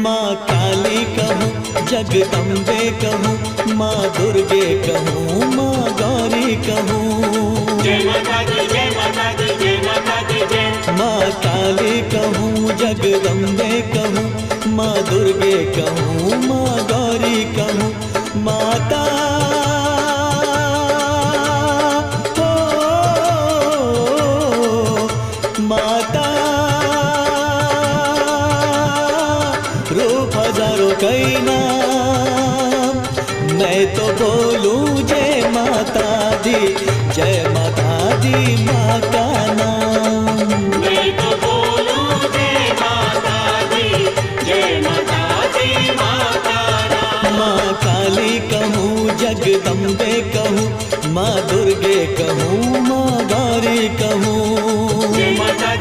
माँ काली कहूँ, जगदम्बे कहूँ, माँ दुर्गे कहूँ, माँ गौरी कहूँ। जय माता दी, जय माता दी, जय माता दी जय। माँ काली कहूँ, जगदम्बे कहूँ, माँ दुर्गे कहूँ, माँ गौरी कहूँ। माता माता रूप हजारों कई नाम, मैं तो बोलूं जय माता दी, जय माता दी माँ का नाम। मैं तो बोलूं जय माता दी, जय माता दी माँ का नाम। माँ काली कहूँ, जगदम्बे कहूँ, माँ दुर्गे कहूँ, माँ गौरी कहूँ। जय माता